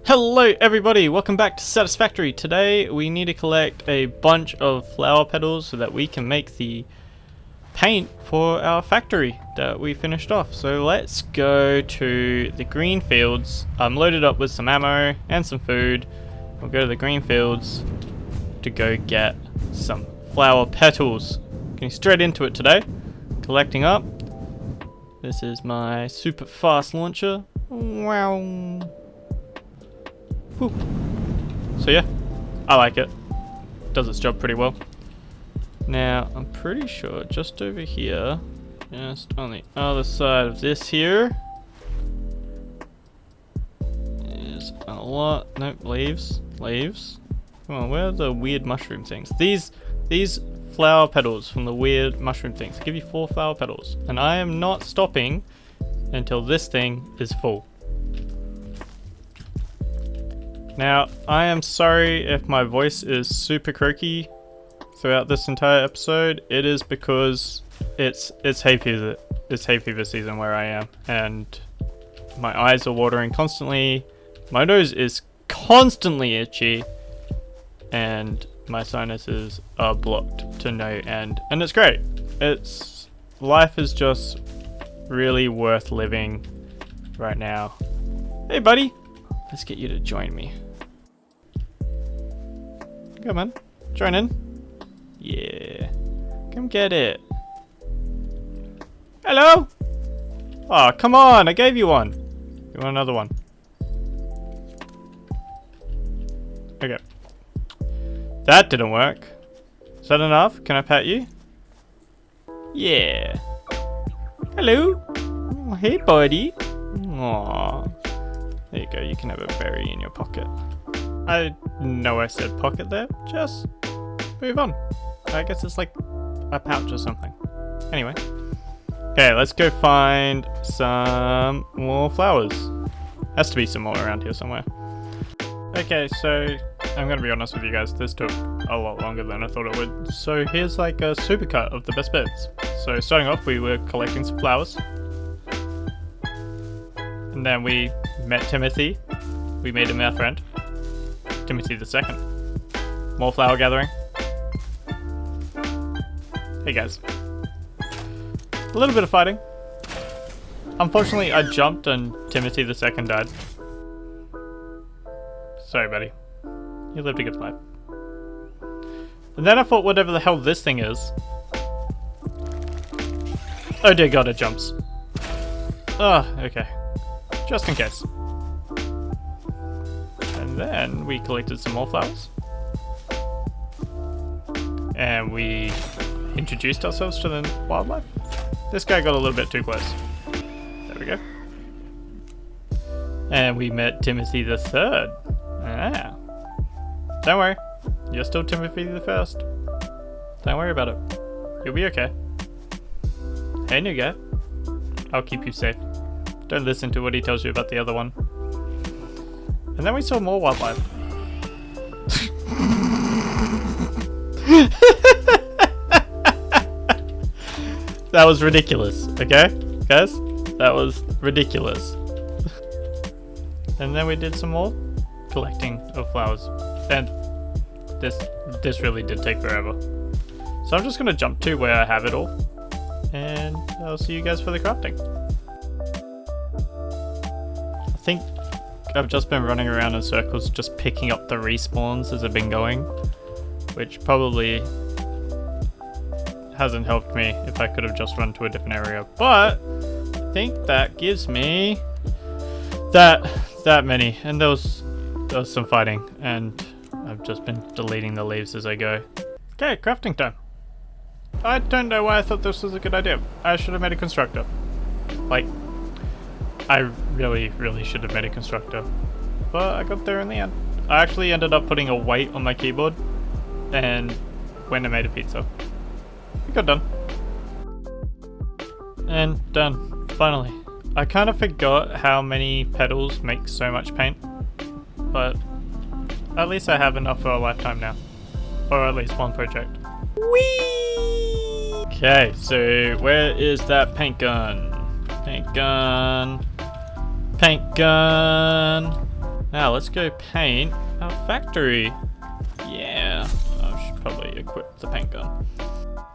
Hello everybody, welcome back to Satisfactory. Today we need to collect a bunch of flower petals so that we can make the paint for our factory that we finished off. So let's go to the green fields. I'm loaded up with some ammo and some food. We'll go to the green fields to go get some flower petals. Getting straight into it today. Collecting up. This is my super fast launcher. Wow. Whew. So yeah, I like it. Does its job pretty well. Now, I'm pretty sure just over here, just on the other side of this here, is a lot. Nope, leaves. Come on, where are the weird mushroom things? These flower petals from the weird mushroom things. They give you 4 flower petals, and I am not stopping until this thing is full. Now, I am sorry if my voice is super croaky throughout this entire episode. It is because it's hay fever. It's hay fever season where I am, and my eyes are watering constantly. My nose is constantly itchy, and my sinuses are blocked to no end. And it's great. Life is just really worth living right now. Hey, buddy. Let's get you to join me. Come on, join in. Yeah, come get it. Hello? Oh, come on, I gave you one. You want another one? Okay. That didn't work. Is that enough? Can I pet you? Yeah. Hello? Oh, hey, buddy. Aww. There you go, you can have a berry in your pocket. I know I said pocket there, just move on. I guess it's like a pouch or something. Anyway. Okay, let's go find some more flowers. Has to be some more around here somewhere. Okay, so I'm gonna be honest with you guys, this took a lot longer than I thought it would. So here's like a supercut of the best bits. So starting off, we were collecting some flowers. And then we met Timothy. We made him our friend. Timothy the second. More flower gathering. Hey guys. A little bit of fighting. Unfortunately, I jumped and Timothy the second died. Sorry, buddy. You lived a good life. And then I thought whatever the hell this thing is. Oh dear god, it jumps. Oh, okay. Just in case. And then we collected some more flowers. And we introduced ourselves to the wildlife. This guy got a little bit too close. There we go. And we met Timothy the third. Ah. Don't worry. You're still Timothy the first. Don't worry about it. You'll be okay. Hey, new guy. I'll keep you safe. Don't listen to what he tells you about the other one. And then we saw more wildlife. That was ridiculous, okay? Guys? That was ridiculous. And then we did some more collecting of flowers. And this really did take forever. So I'm just gonna jump to where I have it all. And I'll see you guys for the crafting. I think I've just been running around in circles just picking up the respawns as I've been going, which probably hasn't helped me if I could have just run to a different area, but I think that gives me that many, and there was some fighting, and I've just been deleting the leaves as I go. Okay, crafting time. I don't know why I thought this was a good idea. I should have made a constructor. Like, I really should have made a constructor, but I got there in the end. I actually ended up putting a weight on my keyboard and went and made a pizza. We got done. And done, finally. I kind of forgot how many petals make so much paint, but at least I have enough for a lifetime now. Or at least one project. Whee! Okay, so where is that paint gun? Paint gun. Paint gun. Now let's go paint our factory. Yeah, I should probably equip the paint gun.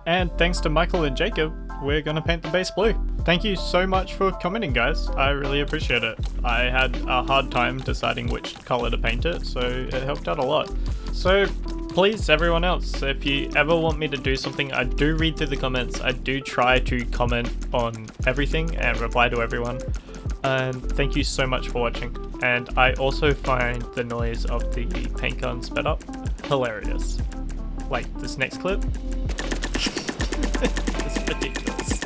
And thanks to Mykil and Jacob, we're gonna paint the base blue. Thank you so much for commenting, guys. I really appreciate it. I had a hard time deciding which color to paint it, so it helped out a lot. So please, everyone else, if you ever want me to do something, I do read through the comments. I do try to comment on everything and reply to everyone. And thank you so much for watching. And I also find the noise of the paint gun sped up hilarious. Like this next clip. It's ridiculous.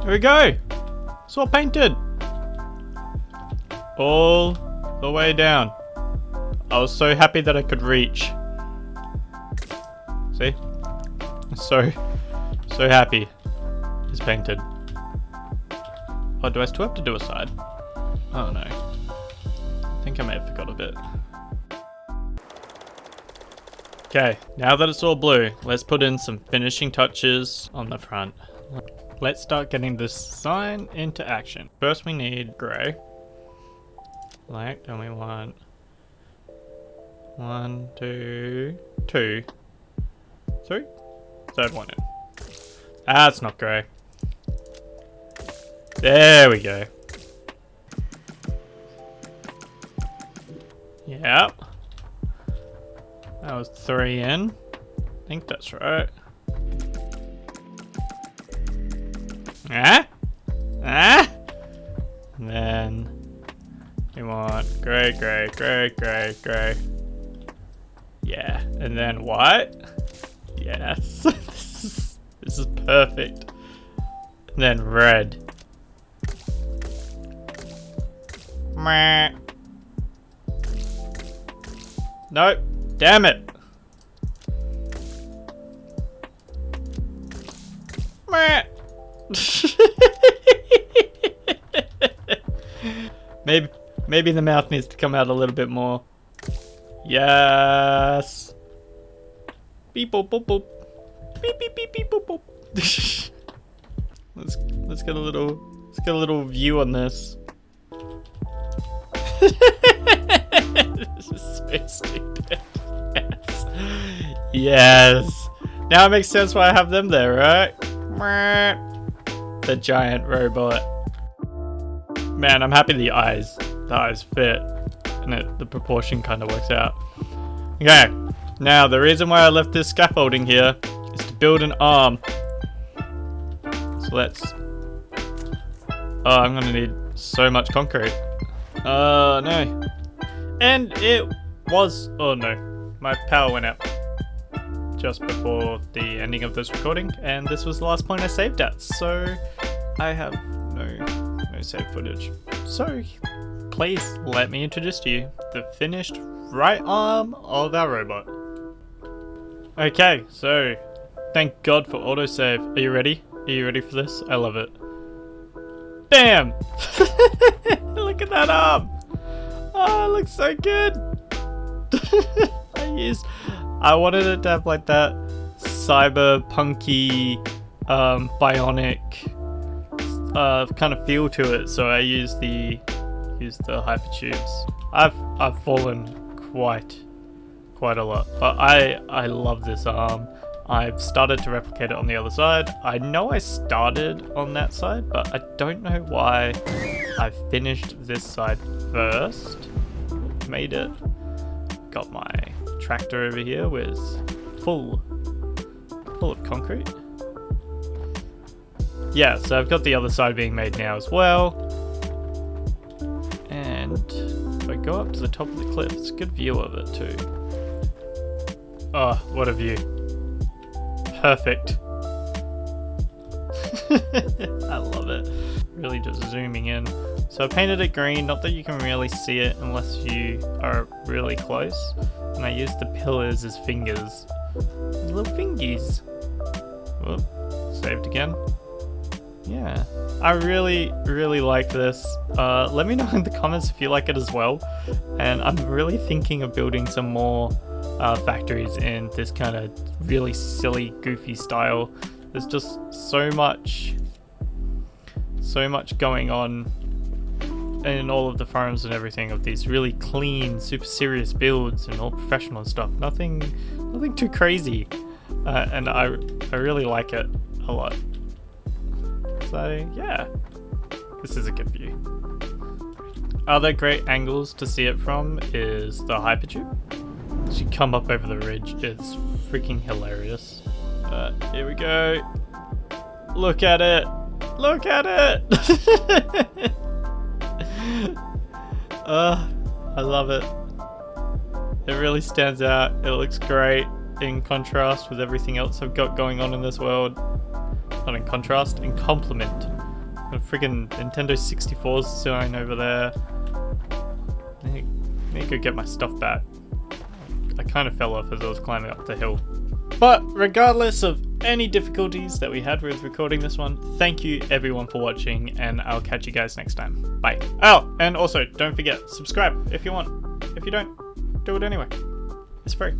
Here we go. It's all painted. All the way down. I was so happy that I could reach. See? So happy. It's painted. Oh, do I still have to do a side? Oh no. I think I may have forgot a bit. Okay, now that it's all blue, let's put in some finishing touches on the front. Let's start getting this sign into action. First we need grey. Like, then we want 1, 2, 2, 3. Third one in. That's not grey. There we go. Yep. That was 3 in. I think that's right. Ah? Ah? And then we want grey, grey, grey, grey, grey. Yeah. And then white. Yes. This is perfect. And then red. Meh. Nope. Damn it. Meh. Maybe the mouth needs to come out a little bit more. Yes. Beep boop boop boop. Beep beep beep beep boop boop. let's get a little view on this. This is so stupid. Yes. Yes. Now it makes sense why I have them there, right? The giant robot. Man, I'm happy the eyes fit, and the proportion kind of works out. Okay, now the reason why I left this scaffolding here is to build an arm. So let's. Oh, I'm gonna need so much concrete. Oh no. And it was. Oh no, my power went out just before the ending of this recording, and this was the last point I saved at, so I have no save footage. So please let me introduce to you the finished right arm of our robot. Okay, so thank God for autosave. Are you ready? Are you ready for this? I love it. Bam! Look at that arm! Oh, it looks so good! I wanted it to have like that cyberpunky, bionic kind of feel to it, so I used the hypertubes. I've fallen quite a lot, but I love this arm. I've started to replicate it on the other side. I know I started on that side, but I don't know why I finished this side first. Made it. Got my tractor over here with full of concrete. Yeah, so I've got the other side being made now as well. And if I go up to the top of the cliff, it's a good view of it too. Oh, what a view. Perfect. I love it. Really just zooming in. So I painted it green, not that you can really see it unless you are really close. And I used the pillars as fingers. Little fingies. Whoop, saved again. Yeah, I really like this. Let me know in the comments if you like it as well. And I'm really thinking of building some more factories in this kind of really silly, goofy style. There's just so much going on in all of the forums and everything of these really clean, super serious builds and all professional and stuff. Nothing too crazy, and I really like it a lot. So yeah, this is a good view. Other great angles to see it from is the hypertube. As you come up over the ridge, it's freaking hilarious. Here we go. Look at it. Look at it. I love it. It really stands out. It looks great in contrast with everything else I've got going on in this world. Not in contrast, in complement. The friggin' Nintendo 64's sitting over there. I need to go get my stuff back. I kind of fell off as I was climbing up the hill. But regardless of any difficulties that we had with recording this one, thank you everyone for watching, and I'll catch you guys next time. Bye. Oh, and also don't forget, subscribe if you want. If you don't, do it anyway. It's free.